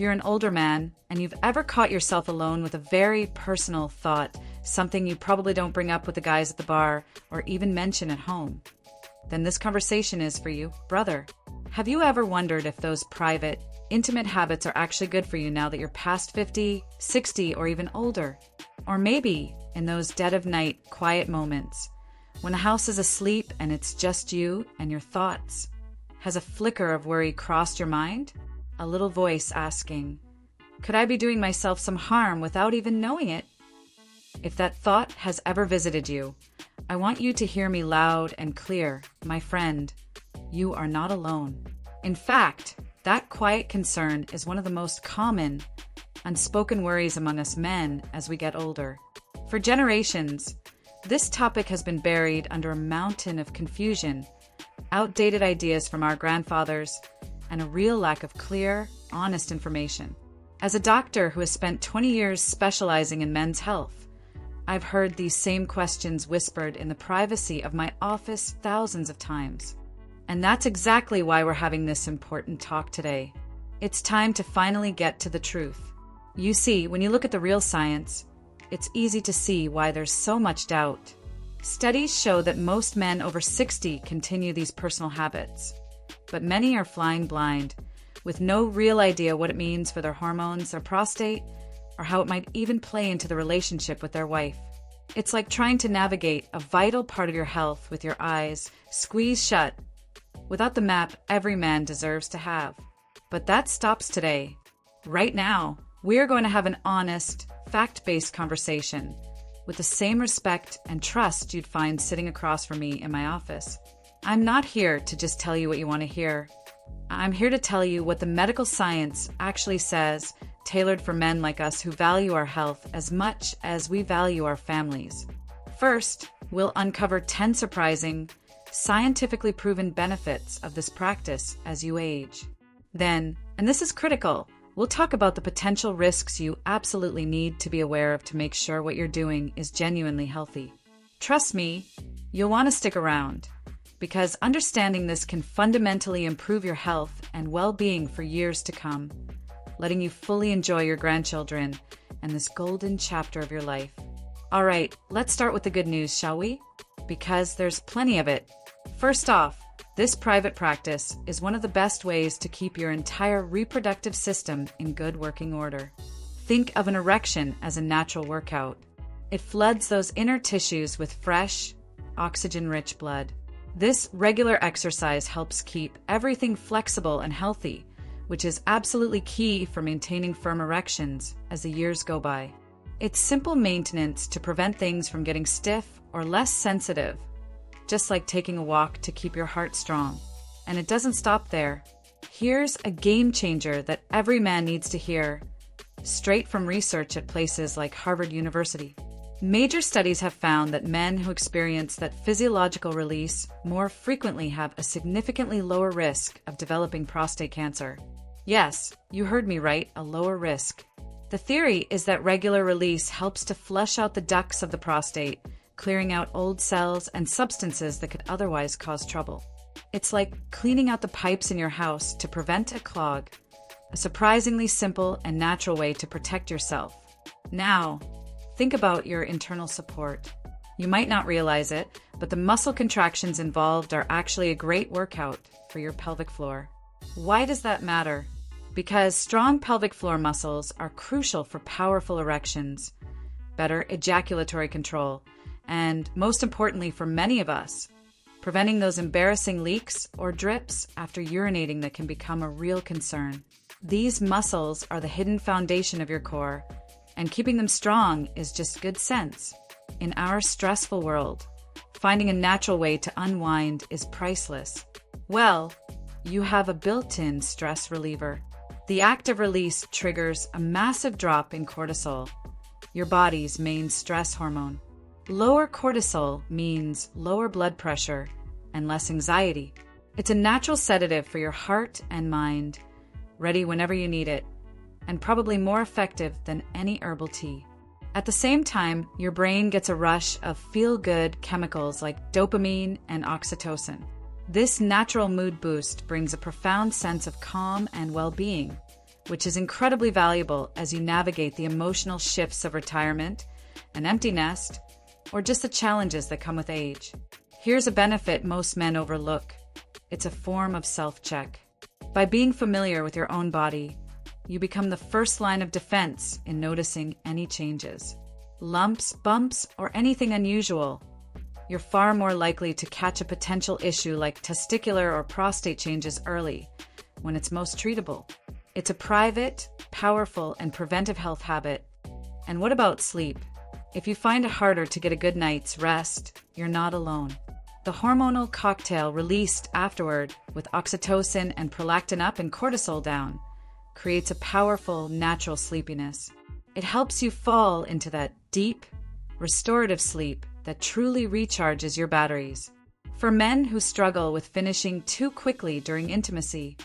you're an older man and you've ever caught yourself alone with a very personal thought, something you probably don't bring up with the guys at the bar or even mention at home, then this conversation is for you, brother. Have you ever wondered if those private, intimate habits are actually good for you now that you're past 50, 60, or even older? Or maybe in those dead of night, quiet moments, when the house is asleep and it's just you and your thoughts, has a flicker of worry crossed your mind? A little voice asking, could I be doing myself some harm without even knowing it? If that thought has ever visited you, I want you to hear me loud and clear, my friend. You are not alone. In fact, that quiet concern is one of the most common, unspoken worries among us men as we get older. For generations, this topic has been buried under a mountain of confusion, outdated ideas from our grandfathers, and a real lack of clear, honest information. As a doctor who has spent 20 years specializing in men's health, I've heard these same questions whispered in the privacy of my office thousands of times. And that's exactly why we're having this important talk today. It's time to finally get to the truth. You see, when you look at the real science, it's easy to see why there's so much doubt. Studies show that most men over 60 continue these personal habits, but many are flying blind, with no real idea what it means for their hormones, their prostate, or how it might even play into the relationship with their wife. It's like trying to navigate a vital part of your health with your eyes squeezed shut, without the map every man deserves to have. But that stops today. Right now, we are going to have an honest, fact-based conversation with the same respect and trust you'd find sitting across from me in my office. I'm not here to just tell you what you want to hear. I'm here to tell you what the medical science actually says, tailored for men like us who value our health as much as we value our families. First, we'll uncover 10 surprising, scientifically proven benefits of this practice as you age. Then, and this is critical, we'll talk about the potential risks you absolutely need to be aware of to make sure what you're doing is genuinely healthy. Trust me, you'll want to stick around, because understanding this can fundamentally improve your health and well-being for years to come, letting you fully enjoy your grandchildren and this golden chapter of your life. All right, let's start with the good news, shall we? Because there's plenty of it. First off, this private practice is one of the best ways to keep your entire reproductive system in good working order. Think of an erection as a natural workout. It floods those inner tissues with fresh, oxygen-rich blood. This regular exercise helps keep everything flexible and healthy, which is absolutely key for maintaining firm erections as the years go by. It's simple maintenance to prevent things from getting stiff or less sensitive, just like taking a walk to keep your heart strong. And it doesn't stop there. Here's a game changer that every man needs to hear, straight from research at places like Harvard University. Major studies have found that men who experience that physiological release more frequently have a significantly lower risk of developing prostate cancer. Yes, you heard me right, a lower risk. The theory is that regular release helps to flush out the ducts of the prostate, clearing out old cells and substances that could otherwise cause trouble. It's like cleaning out the pipes in your house to prevent a clog, a surprisingly simple and natural way to protect yourself. Now, think about your internal support. You might not realize it, but the muscle contractions involved are actually a great workout for your pelvic floor. Why does that matter? Because strong pelvic floor muscles are crucial for powerful erections, better ejaculatory control, and most importantly for many of us, preventing those embarrassing leaks or drips after urinating that can become a real concern. These muscles are the hidden foundation of your core, and keeping them strong is just good sense. In our stressful world, finding a natural way to unwind is priceless. Well, you have a built-in stress reliever. The active release triggers a massive drop in cortisol, your body's main stress hormone. Lower cortisol means lower blood pressure and less anxiety. It's a natural sedative for your heart and mind, ready whenever you need it, and probably more effective than any herbal tea. At the same time, your brain gets a rush of feel-good chemicals like dopamine and oxytocin. This natural mood boost brings a profound sense of calm and well-being, which is incredibly valuable as you navigate the emotional shifts of retirement, an empty nest, or just the challenges that come with age. Here's a benefit most men overlook. It's a form of self-check. By being familiar with your own body, you become the first line of defense in noticing any changes. Lumps, bumps, or anything unusual. You're far more likely to catch a potential issue like testicular or prostate changes early, when it's most treatable. It's a private, powerful, and preventive health habit. And what about sleep? If you find it harder to get a good night's rest, you're not alone. The hormonal cocktail released afterward, with oxytocin and prolactin up and cortisol down, creates a powerful, natural sleepiness. It helps you fall into that deep, restorative sleep that truly recharges your batteries. For men who struggle with finishing too quickly during intimacy,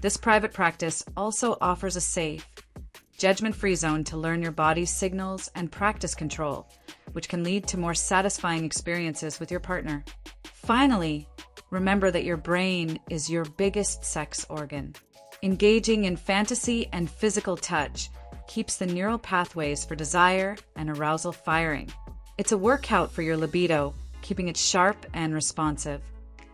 this private practice also offers a safe, judgment-free zone to learn your body's signals and practice control, which can lead to more satisfying experiences with your partner. Finally, remember that your brain is your biggest sex organ. Engaging in fantasy and physical touch keeps the neural pathways for desire and arousal firing. It's a workout for your libido, keeping it sharp and responsive.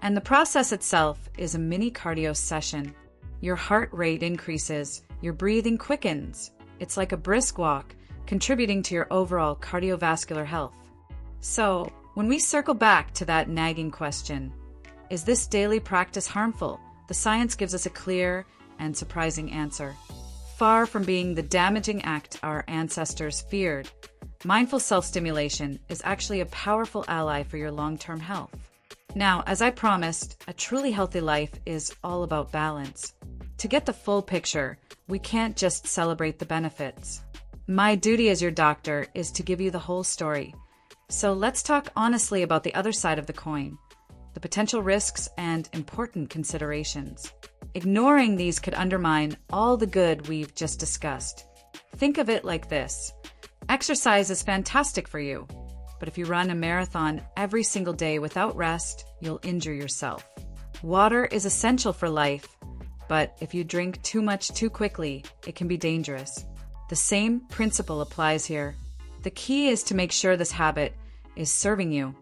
And the process itself is a mini cardio session. Your heart rate increases, your breathing quickens. It's like a brisk walk, contributing to your overall cardiovascular health. So, when we circle back to that nagging question, is this daily practice harmful? The science gives us a clear and surprising answer. Far from being the damaging act our ancestors feared, mindful self-stimulation is actually a powerful ally for your long-term health. Now, as I promised, a truly healthy life is all about balance. To get the full picture, we can't just celebrate the benefits. My duty as your doctor is to give you the whole story. So let's talk honestly about the other side of the coin, the potential risks and important considerations. Ignoring these could undermine all the good we've just discussed. Think of it like this. Exercise is fantastic for you, but if you run a marathon every single day without rest, you'll injure yourself. Water is essential for life, but if you drink too much too quickly, it can be dangerous. The same principle applies here. The key is to make sure this habit is serving you,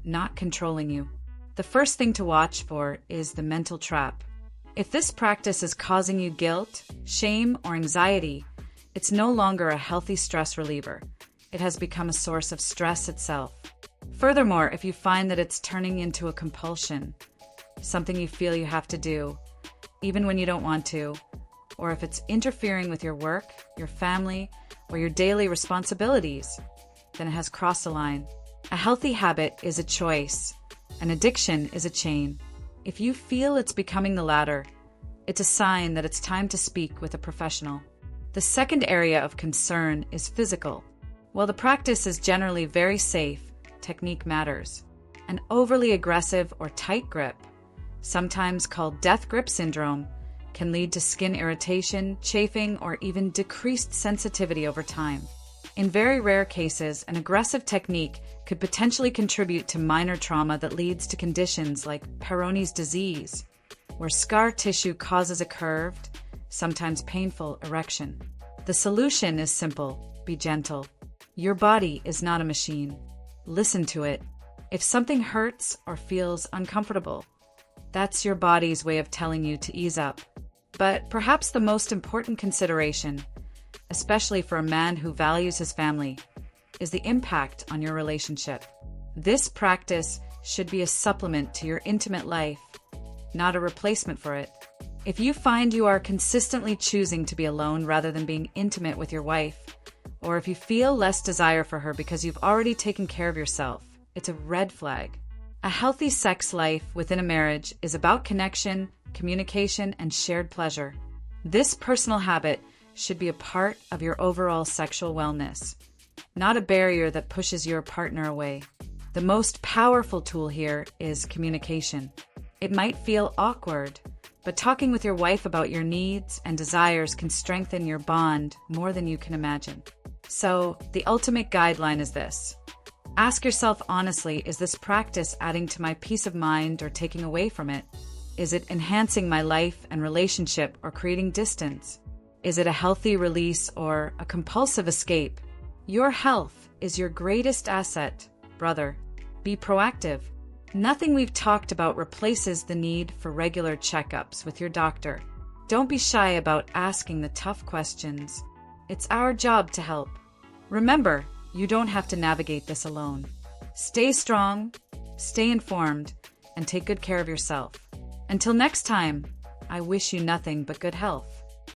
not controlling you. The first thing to watch for is the mental trap. If this practice is causing you guilt, shame, or anxiety, it's no longer a healthy stress reliever. It has become a source of stress itself. Furthermore, if you find that it's turning into a compulsion, something you feel you have to do, even when you don't want to, or if it's interfering with your work, your family, or your daily responsibilities, then it has crossed the line. A healthy habit is a choice. An addiction is a chain. If you feel it's becoming the latter, it's a sign that it's time to speak with a professional. The second area of concern is physical. While the practice is generally very safe, technique matters. An overly aggressive or tight grip, sometimes called death grip syndrome, can lead to skin irritation, chafing, or even decreased sensitivity over time. In very rare cases, an aggressive technique could potentially contribute to minor trauma that leads to conditions like Peyronie's disease, where scar tissue causes a curved, sometimes painful erection. The solution is simple: be gentle. Your body is not a machine. Listen to it. If something hurts or feels uncomfortable, that's your body's way of telling you to ease up. But perhaps the most important consideration, especially for a man who values his family, is the impact on your relationship. This practice should be a supplement to your intimate life, not a replacement for it. If you find you are consistently choosing to be alone rather than being intimate with your wife, or if you feel less desire for her because you've already taken care of yourself, it's a red flag. A healthy sex life within a marriage is about connection, communication, and shared pleasure. This personal habit should be a part of your overall sexual wellness, not a barrier that pushes your partner away. The most powerful tool here is communication. It might feel awkward, but talking with your wife about your needs and desires can strengthen your bond more than you can imagine. So, the ultimate guideline is this. Ask yourself honestly, is this practice adding to my peace of mind or taking away from it? Is it enhancing my life and relationship or creating distance? Is it a healthy release or a compulsive escape? Your health is your greatest asset, brother. Be proactive. Nothing we've talked about replaces the need for regular checkups with your doctor. Don't be shy about asking the tough questions. It's our job to help. Remember, you don't have to navigate this alone. Stay strong, stay informed, and take good care of yourself. Until next time, I wish you nothing but good health.